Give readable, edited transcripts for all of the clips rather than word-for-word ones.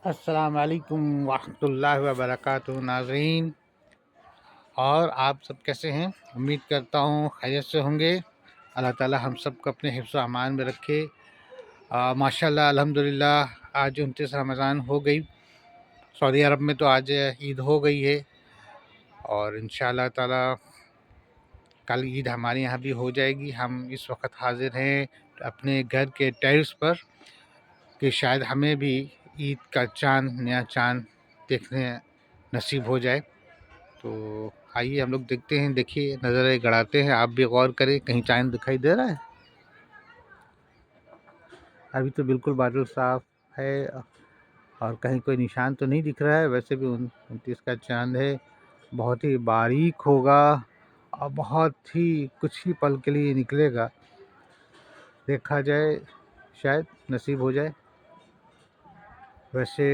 السلام علیکم ورحمۃ اللہ وبرکاتہ ناظرین، اور آپ سب کیسے ہیں؟ امید کرتا ہوں خیریت سے ہوں گے۔ اللہ تعالی ہم سب کو اپنے حفظ و امان میں رکھے۔ ماشاء اللہ الحمدللہ آج 29 رمضان ہو گئی۔ سعودی عرب میں تو آج عید ہو گئی ہے، اور انشاءاللہ تعالی کل عید ہمارے یہاں بھی ہو جائے گی۔ ہم اس وقت حاضر ہیں اپنے گھر کے ٹیرس پر کہ شاید ہمیں بھی عید کا چاند، نیا چاند دیکھنے نصیب ہو جائے۔ تو آئیے ہم لوگ دیکھتے ہیں، دیکھیے نظریں گڑاتے ہیں، آپ بھی غور کریں کہیں چاند دکھائی دے رہا ہے؟ ابھی تو بالکل بادل صاف ہے اور کہیں کوئی نشان تو نہیں دکھ رہا ہے۔ ویسے بھی 29 کا چاند ہے، بہت ہی باریک ہوگا اور بہت ہی کچھ ہی پل کے لیے نکلے گا، دیکھا جائے شاید نصیب ہو جائے۔ ویسے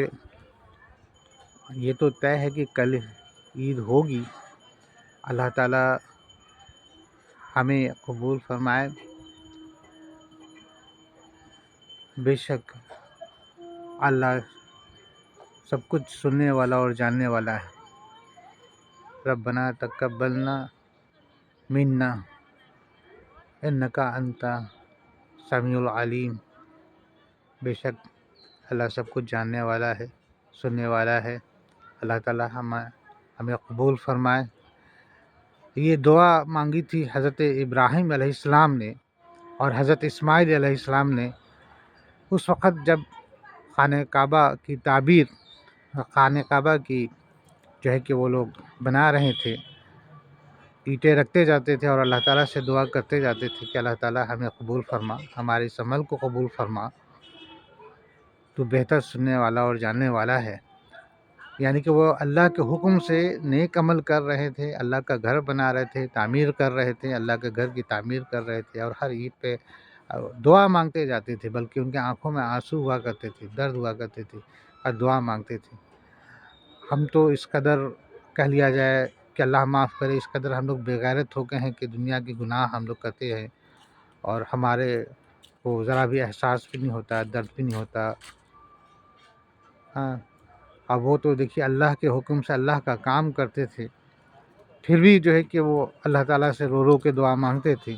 یہ تو طے ہے کہ کل عید ہوگی۔ اللہ تعالی ہمیں قبول فرمائے۔ بے شک اللہ سب کچھ سننے والا اور جاننے والا ہے۔ ربنا تقبلنا منا انک انت سمیع العلیم۔ بے شک اللہ سب کچھ جاننے والا ہے، سننے والا ہے۔ اللہ تعالی ہمیں قبول فرمائے۔ یہ دعا مانگی تھی حضرت ابراہیم علیہ السلام نے اور حضرت اسماعیل علیہ السلام نے اس وقت جب خانہ کعبہ کی تعبیر، خانہ کعبہ کی جو ہے کہ وہ لوگ بنا رہے تھے، اینٹیں رکھتے جاتے تھے اور اللہ تعالیٰ سے دعا کرتے جاتے تھے کہ اللہ تعالیٰ ہمیں قبول فرما، ہمارے اس عمل کو قبول فرما، تو بہتر سننے والا اور جاننے والا ہے۔ یعنی کہ وہ اللہ کے حکم سے نیک عمل کر رہے تھے، اللہ کا گھر بنا رہے تھے، تعمیر کر رہے تھے، اللہ کے گھر کی تعمیر کر رہے تھے، اور ہر عید پہ دعا مانگتے جاتے تھے، بلکہ ان کے آنکھوں میں آنسو ہوا کرتے تھے، درد ہوا کرتے تھے اور دعا مانگتے تھے۔ ہم تو اس قدر کہہ لیا جائے کہ اللہ معاف کرے، اس قدر ہم لوگ بے غیرت ہو گئے ہیں کہ دنیا کے گناہ ہم لوگ کرتے ہیں اور ہمارے کو ذرا بھی احساس بھی نہیں ہوتا، درد بھی نہیں ہوتا۔ ہاں، اب وہ تو دیکھیے اللہ کے حکم سے اللہ کا کام کرتے تھے، پھر بھی جو ہے کہ وہ اللہ تعالیٰ سے رو رو کے دعا مانگتے تھے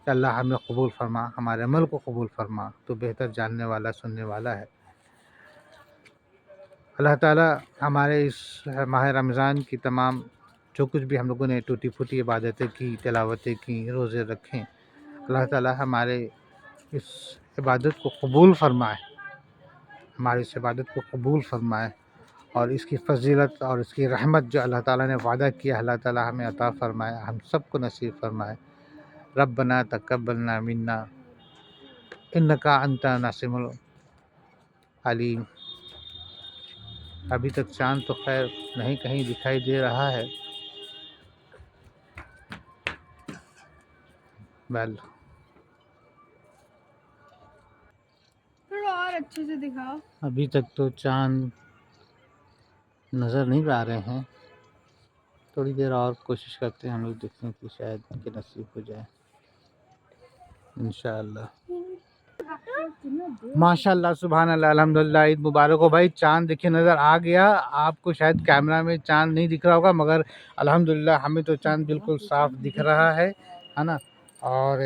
کہ اللہ ہمیں قبول فرما، ہمارے عمل کو قبول فرما، تو بہتر جاننے والا سننے والا ہے۔ اللہ تعالیٰ ہمارے اس ماہ رمضان کی تمام جو کچھ بھی ہم لوگوں نے ٹوٹی پھوٹی عبادتیں کی، تلاوتیں کی، روزے رکھیں، اللہ تعالیٰ ہمارے اس عبادت کو قبول فرمائے، ہماری اس عبادت کو قبول فرمائے، اور اس کی فضیلت اور اس کی رحمت جو اللہ تعالیٰ نے وعدہ کیا، اللہ تعالیٰ ہمیں عطا فرمائے، ہم سب کو نصیب فرمائے۔ ربنا تقبلنا منا انک انت السمیع العلیم۔ ابھی تک چاند تو خیر نہیں کہیں دکھائی دے رہا ہے، تھوڑا اور اچھے سے دکھاؤ۔ ابھی تک تو چاند نظر نہیں آ رہے ہیں، تھوڑی دیر اور کوشش کرتے ہیں ہم لوگ، دیکھتے ہیں کہ شاید کہ نصیب ہو جائے انشاءاللہ۔ ماشاء اللہ، سبحان اللہ، الحمدللہ، عید مبارک ہو بھائی۔ چاند دیکھیں نظر آ گیا، آپ کو شاید کیمرہ میں چاند نہیں دکھ رہا ہوگا، مگر الحمدللہ ہمیں تو چاند بالکل صاف دکھ رہا ہے نا۔ اور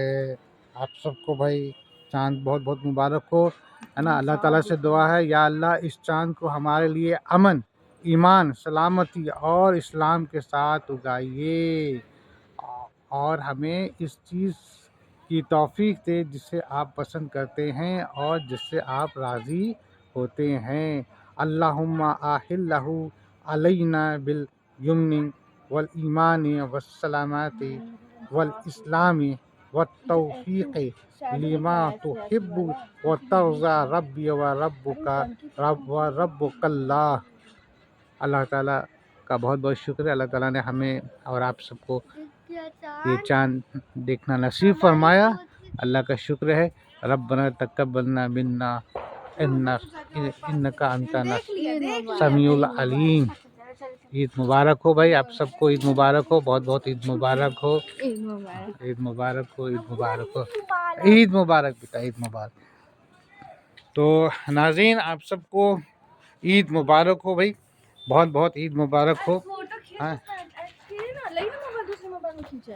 آپ سب کو بھائی چاند بہت بہت مبارک ہو، ہے نا۔ اللہ تعالیٰ سے دعا ہے، یا اللہ اس چاند کو ہمارے لیے امن، ایمان، سلامتی اور اسلام کے ساتھ اگائیے، اور ہمیں اس چیز کی توفیق دے جس سے آپ پسند کرتے ہیں اور جس سے آپ راضی ہوتے ہیں۔ اللہم احلہ علینا بالیمن والایمان والسلامات والاسلام والتوفیق لما تحب وترضى ربی وربک اللہ۔ اللہ تعالیٰ کا بہت بہت شکر ہے، اللہ تعالیٰ نے ہمیں اور آپ سب کو یہ چاند دیکھنا نصیب فرمایا، اللہ کا شکر ہے۔ ربنا تقبلنا منا انک انت السمیع العلیم۔ عید مبارک ہو بھائی، آپ سب کو عید مبارک ہو، بہت بہت عید مبارک ہو، عید مبارک ہو، عید مبارک ہو، عید مبارک بیٹا، عید مبارک۔ تو ناظرین، آپ سب کو عید مبارک ہو بھائی، بہت بہت عید مبارک ہو. فوٹو کھینچ ہاں نا، لئی نا موبائل دوسرے موبائل میں کھینچے.